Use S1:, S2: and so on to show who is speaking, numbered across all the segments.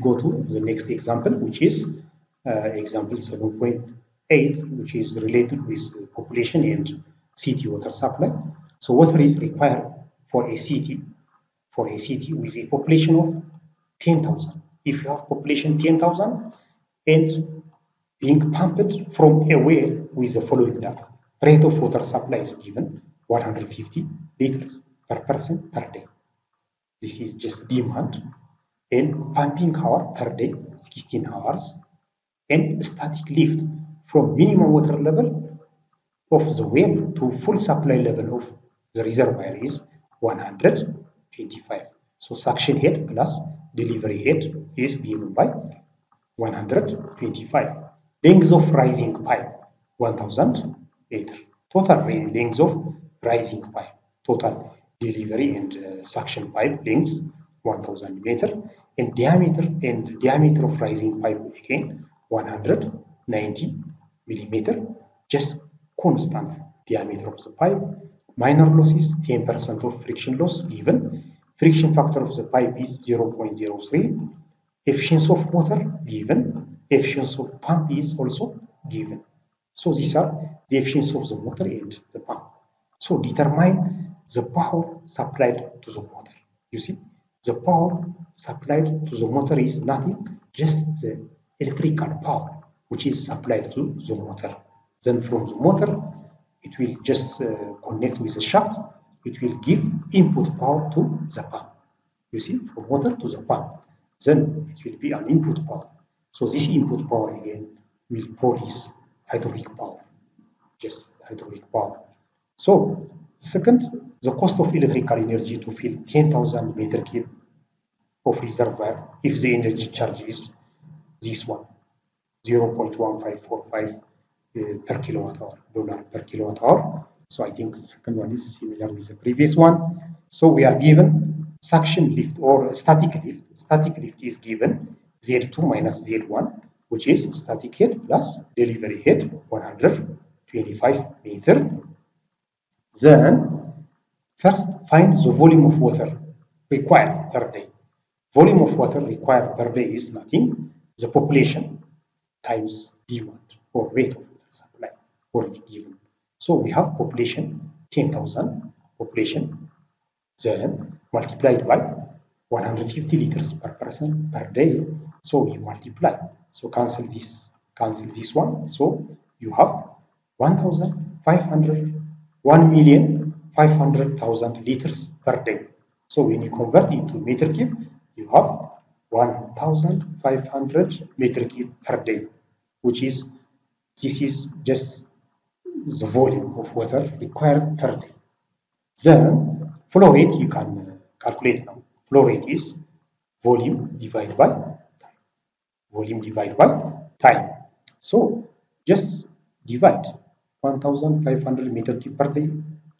S1: go to the next example, which is example 7.8, which is related with population and city water supply. So water is required for a city with a population of 10,000. If you have population 10,000 and being pumped from a well with the following data. Rate of water supply is given 150 liters per person per day. This is just demand. And pumping hour per day, 16 hours. And static lift from minimum water level of the well to full supply level of the reservoir is 125. So suction head plus delivery head is given by 125. Length of rising pipe 1000 meter. Total length of rising pipe. Total delivery and suction pipe length 1000 meter. And diameter of rising pipe again 190 millimeter. Just constant diameter of the pipe. Minor losses 10% of friction loss given. Friction factor of the pipe is 0.03. Efficiency of water given. Efficiency of pump is also given. So these are the efficiency of the water and the pump. So determine the power supplied to the water. You see, the power supplied to the water is nothing, just the electrical power which is supplied to the motor. Then from the motor, it will just connect with the shaft. It will give input power to the pump. You see, from water to the pump. Then it will be an input power. So this input power again will produce hydraulic power, just hydraulic power. So second, the cost of electrical energy to fill 10,000 meter cube of reservoir if the energy charge is this one, 0.1545 per kilowatt hour, dollar per kilowatt hour. So I think the second one is similar with the previous one. So we are given suction lift or static lift. Static lift is given Z2 minus Z1, which is static head plus delivery head 125 meter. Then first find the volume of water required per day. Volume of water required per day is nothing, the population times demand or rate of water supply already given. So we have population 10,000 population, then multiplied by 150 liters per person per day. So you multiply. So cancel this one. So you have 1,500,000 liters per day. So when you convert it to meter cube, you have 1,500 meter cube per day, which is, this is just the volume of water required per day. Then flow rate you can calculate now. Flow rate is volume divided by time. Volume divided by time. So just divide 1,500 meter cube per day.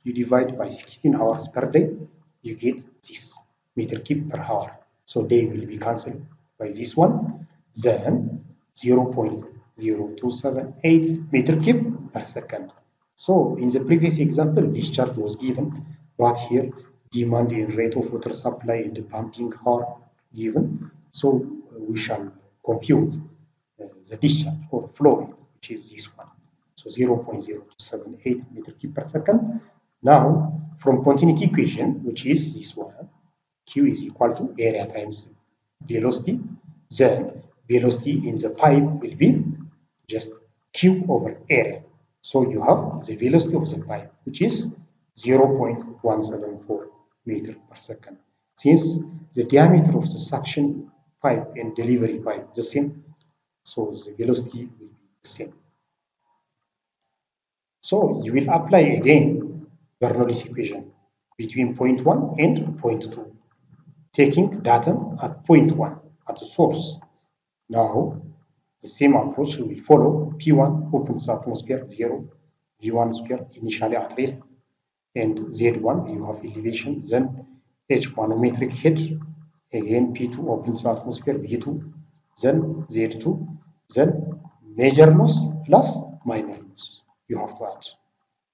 S1: You divide by 16 hours per day. You get this meter cube per hour. So day will be cancelled by this one. Then 0.0278 meter cube per second. So in the previous example, discharge was given, but here demand and rate of water supply and the pumping hour given. So we shall compute the discharge or flow rate, which is this one. So 0.0278 meter cube per second. Now from continuity equation, which is this one, Q is equal to area times velocity. Then velocity in the pipe will be just Q over area. So you have the velocity of the pipe, which is 0.174 meter per second. Since the diameter of the suction pipe and delivery pipe the same, so the velocity will be the same. So you will apply again Bernoulli's equation between point 1 and point 2, taking datum at point 1 at the source. Now the same approach will follow. P1 open to atmosphere 0, V1 square initially at rest, and Z1 you have elevation, then H manometric head, again P2 open to atmosphere, V2, then Z2, then major loss plus minor loss you have to add.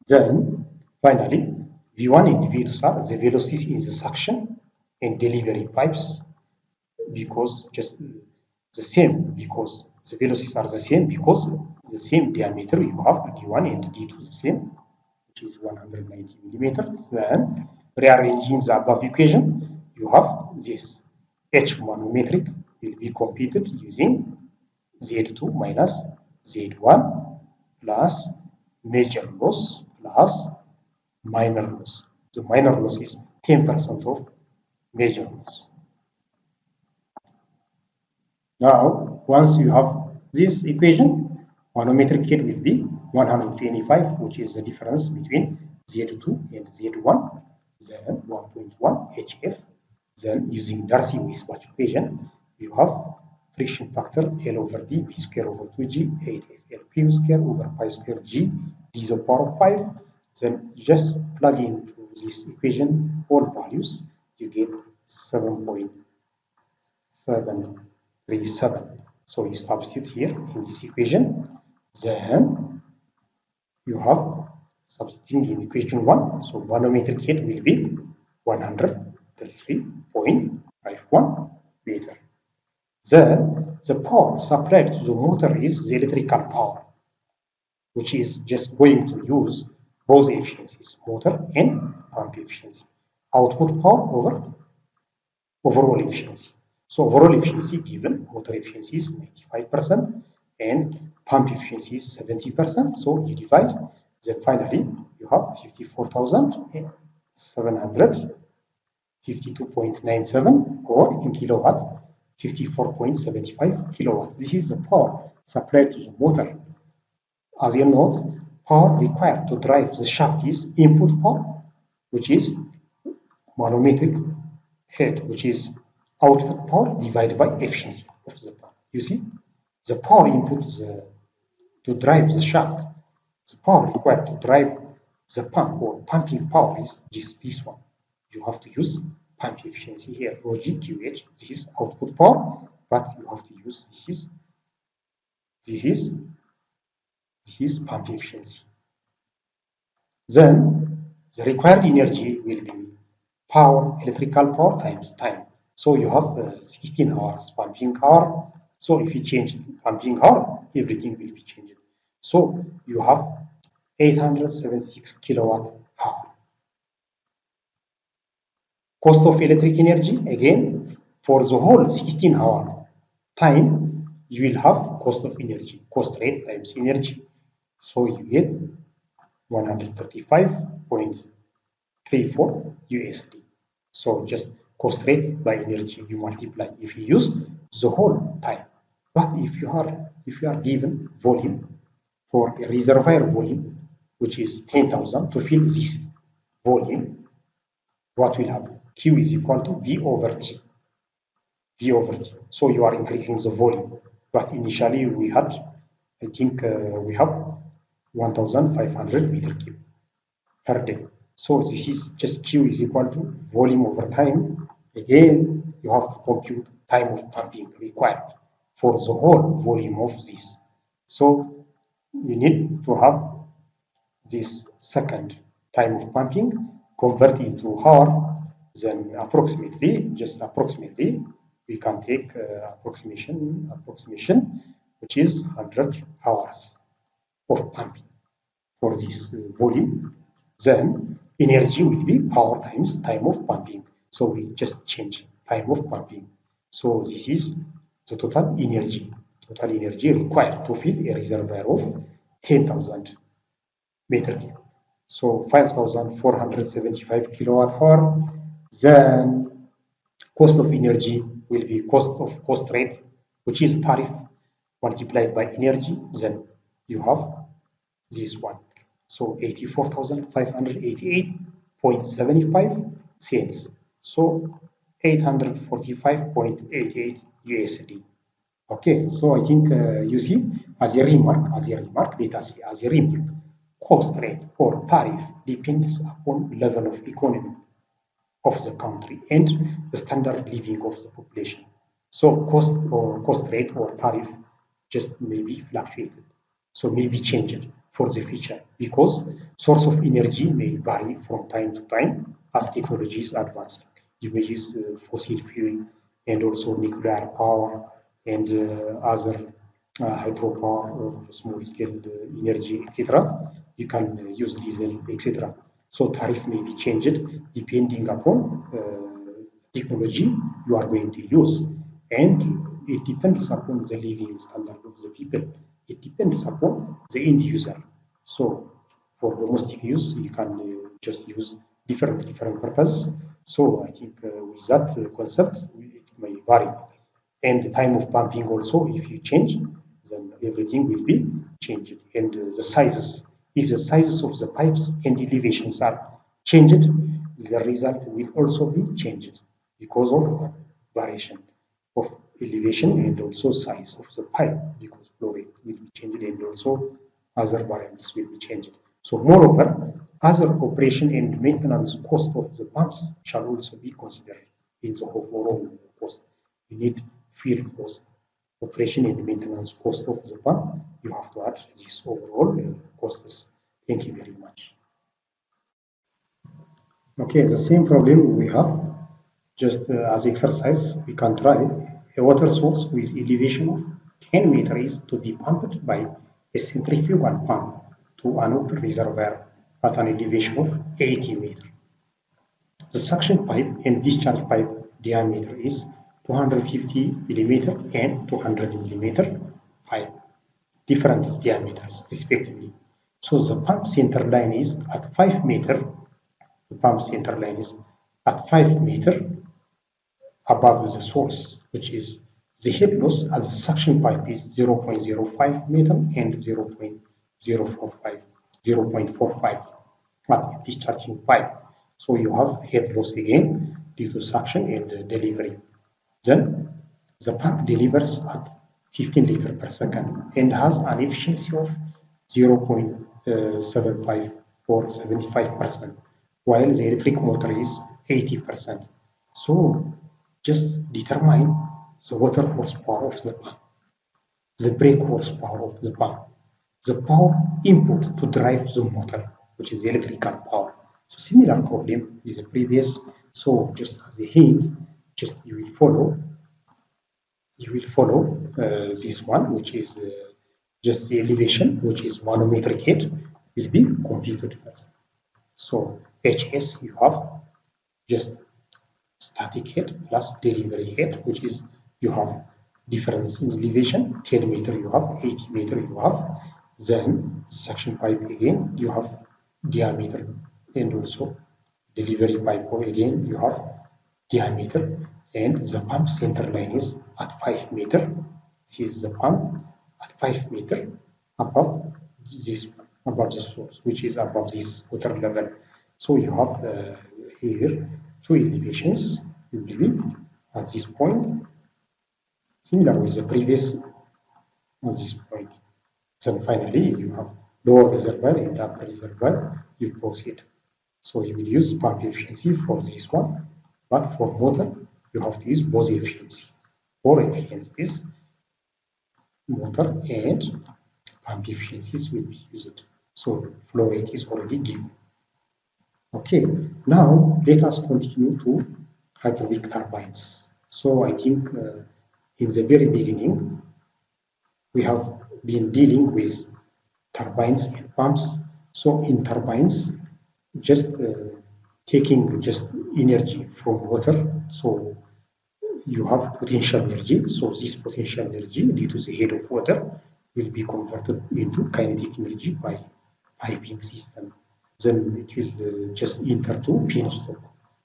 S1: Then finally V1 and V2 are the velocities in the suction and delivery pipes, because just the same because the velocities are the same because the same diameter you have d1 and d2 the same, which is 190 millimeters. Then rearranging the above equation, you have this H manometric will be computed using Z2 minus Z1 plus major loss plus minor loss. The minor loss is 10% of major loss. Now, once you have this equation, manometric head will be 125, which is the difference between Z2 and Z1, then 1.1 HF. Then using Darcy-Weisbach equation, you have friction factor L over D, B square over 2G, 8F, L square over pi square G, D to the power of 5. Then you just plug into this equation all values, you get 7.737. So you substitute here in this equation, then you have substituting in equation 1, so manometric head will be 133.51 meter. Then the power supplied to the motor is the electrical power, which is just going to use both efficiencies, motor and pump efficiency. Output power over overall efficiency. So overall efficiency given motor efficiency is 95% and pump efficiency is 70%. So you divide, then finally you have 54,752.97 or in kilowatt 54.75 kilowatts. This is the power supplied to the motor. As you note, power required to drive the shaft is input power, which is manometric head, which is output power divided by efficiency of the pump. You see, the power input to drive the shaft, the power required to drive the pump or pumping power is just this one. You have to use pump efficiency here, rho G QH. This is output power, but you have to use this is pump efficiency. Then the required energy will be power, electrical power times time. So you have 16 hours pumping hour. So if you change pumping hour, everything will be changed. So you have 876 kilowatt hour. Cost of electric energy, again, for the whole 16 hour time, you will have cost of energy, cost rate times energy. So you get 135.34 USD. So just cost rate by energy you multiply if you use the whole time. But if you are given volume for a reservoir volume, which is 10,000, to fill this volume, what will happen? Q is equal to V over T. V over T. So you are increasing the volume. But initially we had, I think we have 1,500 meter cube per day. So this is just Q is equal to volume over time. Again, you have to compute time of pumping required for the whole volume of this. So you need to have this second time of pumping convert into hour. Then approximately, we can take approximation, which is 100 hours of pumping for this volume. Then energy will be power times time of pumping. So we just change time of pumping. So this is the total energy required to fill a reservoir of 10,000 meter cube. So 5,475 kilowatt hour. Then cost of energy will be cost rate, which is tariff multiplied by energy. Then you have this one. So 84,588.75 cents. So 845.88 USD. Okay, so I think you see, as a remark, let us say, as a remark, cost rate or tariff depends upon level of economy of the country and the standard living of the population. So cost rate or tariff just may be fluctuated. So may be changed for the future because source of energy may vary from time to time as technology is advancing. You may use fossil fuel and also nuclear power and other hydropower or small scale energy, etc. You can use diesel, etc. So tariff may be changed depending upon technology you are going to use, and it depends upon the living standard of the people. It depends upon the end user. So for domestic use, you can just use different purpose. So I think with that concept, it may vary. And the time of pumping also, if you change, then everything will be changed. And the sizes, if the sizes of the pipes and elevations are changed, the result will also be changed because of variation of elevation and also size of the pipe, because flow rate will be changed and also other variables will be changed. So moreover, other operation and maintenance cost of the pumps shall also be considered in the overall cost. You need fuel cost, operation and maintenance cost of the pump. You have to add this overall costs. Thank you very much. Okay, the same problem we have. Just as exercise, we can try a water source with elevation of 10 meters to be pumped by a centrifugal pump to an open reservoir at an elevation of 80 meters. The suction pipe and discharge pipe diameter is 250 millimeter and 200 millimeter pipe, different diameters respectively. So the pump center line is at 5 meter. The pump center line is at 5 meter above the source, which is the head loss as the suction pipe is 0.05 meter and 0.45 at discharging pipe. So you have head loss again due to suction and delivery. Then the pump delivers at 15 liters per second and has an efficiency of 0.75 or 75%, while the electric motor is 80%. So just determine the water horsepower of the pump, the brake horsepower of the pump, the power input to drive the motor, which is the electrical power. So similar problem is the previous. So just as a hint, just you will follow this one, which is just the elevation, which is manometric head, will be computed first. So HS you have just static head plus delivery head, which is you have difference in elevation, 10 meter you have, 80 meter you have. Then suction pipe again you have diameter, and also delivery pipe again you have diameter, and the pump center line is at 5 meter. This is the pump at 5 meter above this, above the source, which is above this water level. So you have here two elevations will be at this point, similar with the previous at this point. Then finally you have lower reservoir and upper reservoir, you proceed. So you will use pump efficiency for this one, but for motor you have to use both efficiencies. For efficiencies, motor and pump efficiencies will be used. So flow rate is already given. Okay, now let us continue to hydraulic turbines. So I think in the very beginning we have been dealing with turbines and pumps. So in turbines, just taking just energy from water. So you have potential energy. So this potential energy due to the head of water will be converted into kinetic energy by piping system. Then it will just enter to penstock.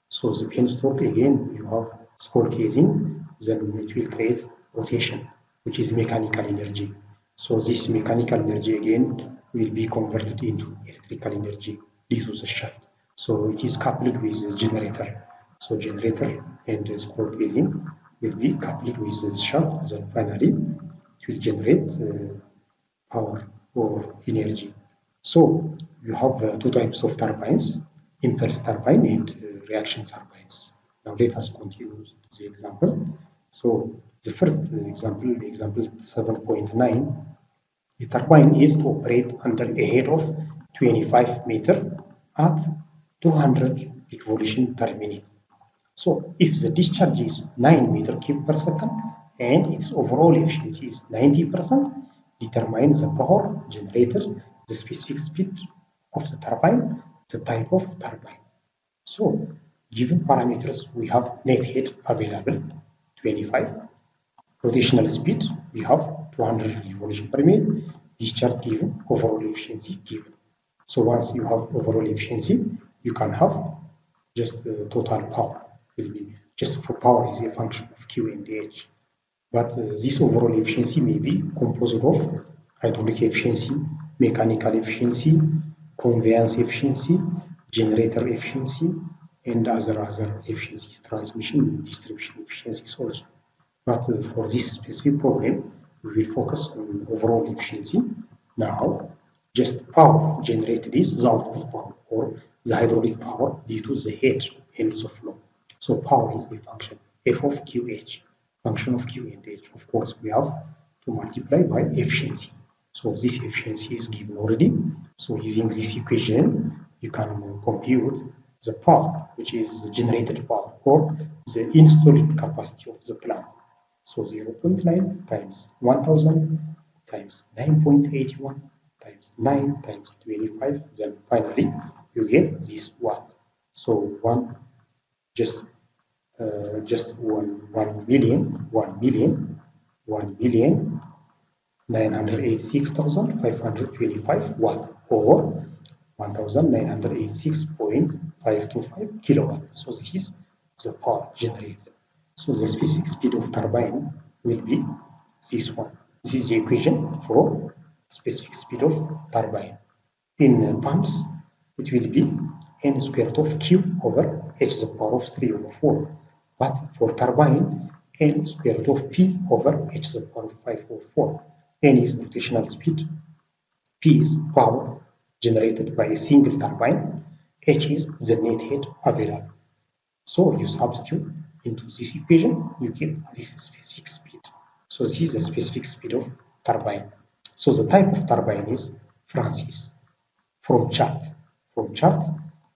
S1: So the penstock again you have scroll casing. Then it will create rotation, which is mechanical energy. So this mechanical energy again will be converted into electrical energy due to the shaft. So it is coupled with the generator. So generator and scroll casing will be coupled with the shaft. Then finally it will generate power or energy. So you have two types of turbines, impulse turbine and reaction turbines. Now let us continue the example. So the first example 7.9, the turbine is to operate under a head of 25 meter at 200 revolution per minute. So if the discharge is 9 meter cube per second, and its overall efficiency is 90%, determine the power generated, the specific speed of the turbine, the type of turbine. So, given parameters, we have net head available 25, rotational speed we have 200 revolution per minute, discharge given, overall efficiency given. So once you have overall efficiency, you can have just the total power. Will be just for power is a function of Q and H. But this overall efficiency may be composed of hydraulic efficiency, mechanical efficiency, conveyance efficiency, generator efficiency, and other efficiencies, transmission distribution efficiencies also. But for this specific problem, we will focus on overall efficiency. Now, just power generated is the output power or the hydraulic power due to the head ends of flow. So power is a function, F of QH, function of Q and H. Of course, we have to multiply by efficiency. So this efficiency is given already. So using this equation, you can compute the power, which is the generated power or the installed capacity of the plant. So 0.9 times 1000 times 9.81 times 9 times 25. Then finally, you get this watt. So just 1 million 986,525 watt or 1986.525 kilowatts. So this is the power generated. So the specific speed of turbine will be this one. This is the equation for specific speed of turbine. In pumps, it will be n squared of Q over H to the power of 3 over 4. But for turbine, n squared of P over H to the power of 5 over 4. N is rotational speed, P is power generated by a single turbine, H is the net head available. So you substitute into this equation, you get this specific speed. So this is the specific speed of turbine. So the type of turbine is Francis. From chart,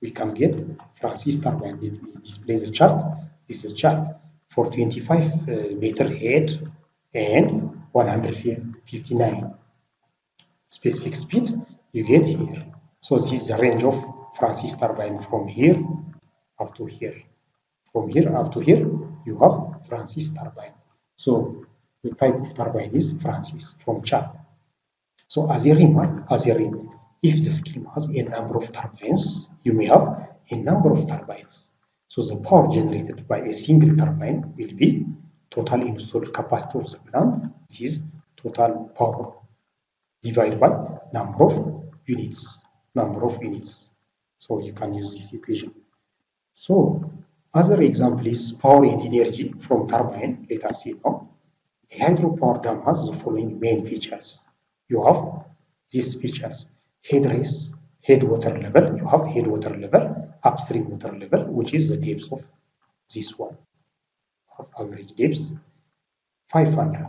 S1: we can get Francis turbine. Let me display the chart. This is a chart for 25 meter head and 159 specific speed you get here. So this is the range of Francis turbine from here up to here. From here up to here, you have Francis turbine. So the type of turbine is Francis from chart. So as a remark, if the scheme has a number of turbines, you may have a number of turbines. So the power generated by a single turbine will be total installed capacity of the plant. This is total power divided by number of units. So you can use this equation. So other example is power and energy from turbine. Let us see now. A hydropower dam has the following main features. You have these features: head raise, head water level. You have head water level, upstream water level, which is the depth of this one. Average depth 500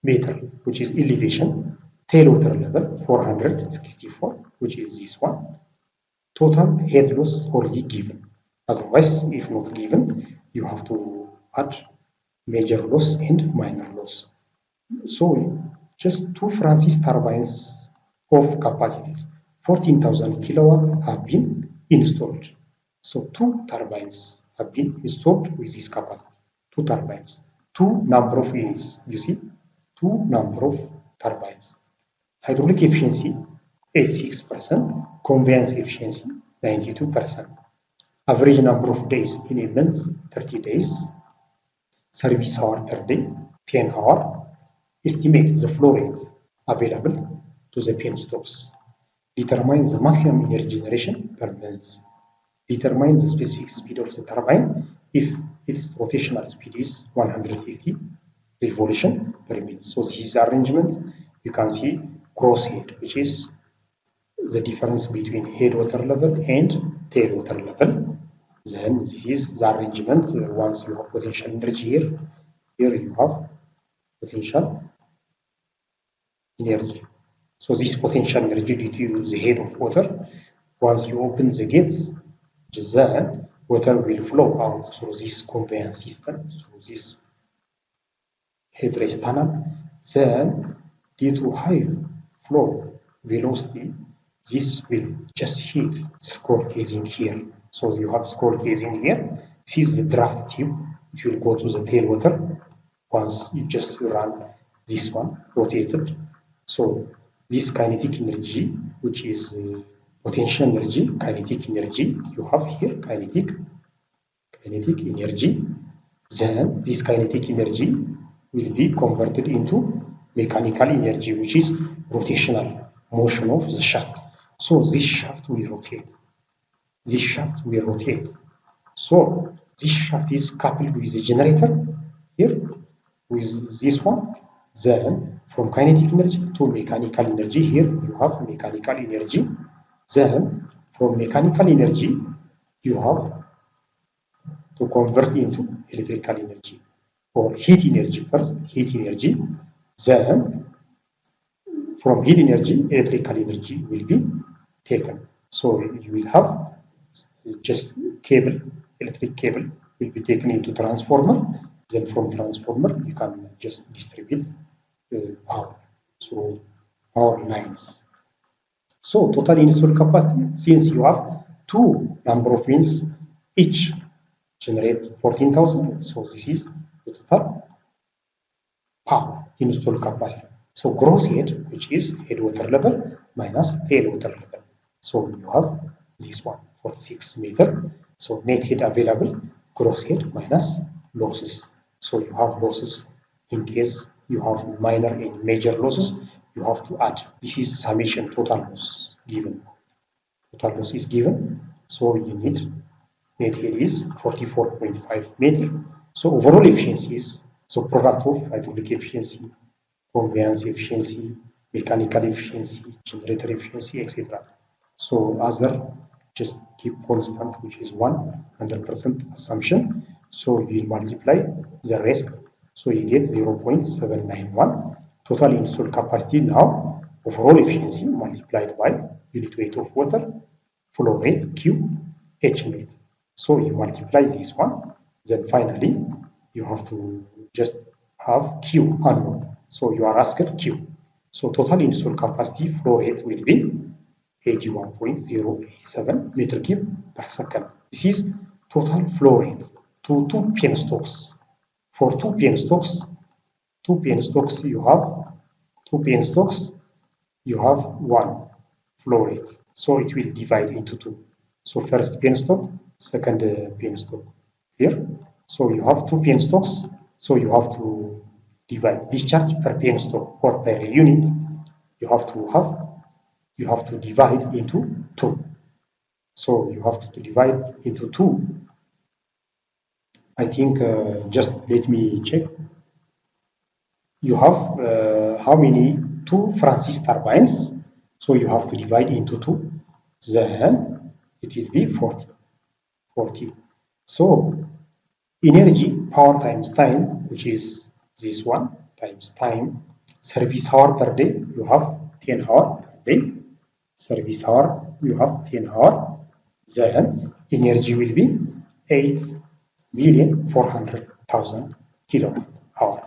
S1: meter, which is elevation. Tail water level 464, which is this one. Total head loss already given. Otherwise, if not given, you have to add major loss and minor loss. So just two Francis turbines of capacities 14,000 kilowatt have been installed. So two turbines have been installed with this capacity. Two turbines, two number of units. You see, two number of turbines. Hydraulic efficiency 86%, conveyance efficiency 92%. Average number of days in a month 30 days. Service hour per day 10 hours. Estimate the flow rate available to the penstocks. Determine the maximum energy generation per month. Determine the specific speed of the turbine if its rotational speed is 150 revolution per minute. So this is the arrangement. You can see cross head, which is the difference between head water level and tail water level. Then this is the arrangement. Once you have potential energy here you have potential energy. So this potential energy due to the head of water, once you open the gates, then water will flow out through this conveyance system, through this head rest tunnel. Then due to high flow velocity, this will just hit the scroll casing here. So you have scroll casing here. This is the draft tube. It will go to the tailwater once you just run this one rotated. So this kinetic energy, which is potential energy, kinetic energy, you have here kinetic energy. Then this kinetic energy will be converted into mechanical energy, which is rotational motion of the shaft. So this shaft will rotate. This shaft will rotate. So this shaft is coupled with the generator here, with this one. Then from kinetic energy to mechanical energy, here you have mechanical energy. Then from mechanical energy, you have to convert into electrical energy or heat energy first, heat energy. Then from heat energy, electrical energy will be taken. So you will have just cable, electric cable will be taken into transformer. Then from transformer, you can just distribute power through power lines. So total installed capacity, since you have two number of wings, each generate 14,000. So this is the total power installed capacity. So gross head, which is head water level minus tail water level. So you have this one, 46 meter. So net head available, gross head minus losses. So you have losses in case you have minor and major losses, you have to add. This is summation total loss given. Total loss is given. So you need net head is 44.5 meter. So overall efficiency is so product of hydraulic efficiency, conveyance efficiency, mechanical efficiency, generator efficiency, etc. So other just keep constant, which is 100% assumption. So you multiply the rest. So you get 0.791 total installed capacity now. Overall efficiency multiplied by unit weight of water, flow rate Q, H net. So you multiply this one, then finally you have to just have Q unknown. So you are asked Q. So total installed capacity flow rate will be 81.087 meter cube per second. This is total flow rate to two penstocks. For two penstocks you have one flow rate. So it will divide into two. So first penstock, second penstock here. So you have two penstocks. So you have to divide discharge per penstock or per unit. You have to divide into two. So you have to divide into two. I think just let me check. You have how many? Two Francis turbines. So you have to divide into two. Then it will be 40. So energy, power times time, which is this one, times time. Service hour per day, you have 10 hours per day. Service hour, you have 10 hours. Then energy will be 8,400,000 kilowatt hour.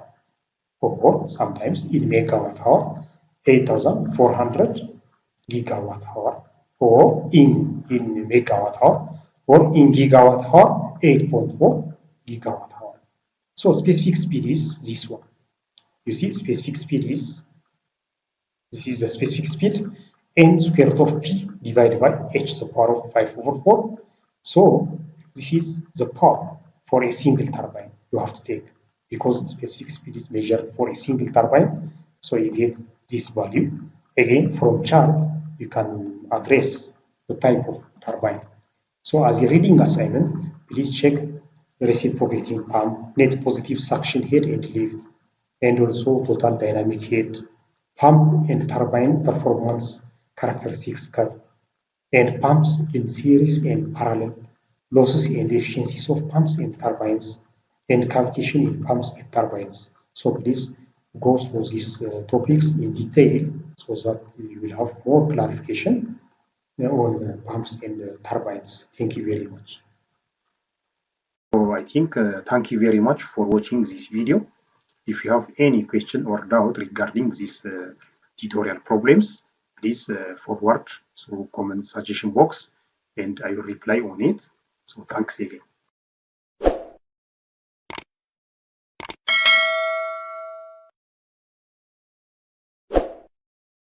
S1: Or sometimes in megawatt hour, 8,400 gigawatt hour. Or in megawatt hour. Or in gigawatt hour, 8.4 gigawatt hour. So specific speed is this one. You see, specific speed is, this is the specific speed, n square root of p divided by h to the power of 5/4. So this is the power for a single turbine you have to take, because specific speed is measured for a single turbine. So you get this value. Again, from chart, you can address the type of turbine. So as a reading assignment, please check the reciprocating pump, net positive suction head and lift, and also total dynamic head, pump and turbine performance characteristics curve, and pumps in series and parallel, losses and efficiencies of pumps and turbines, and cavitation in pumps and turbines. So please go through these topics in detail so that you will have more clarification on pumps and turbines. Thank you very much. So I think thank you very much for watching this video. If you have any question or doubt regarding these tutorial problems, please forward through comment suggestion box and I will reply on it. So thanks again.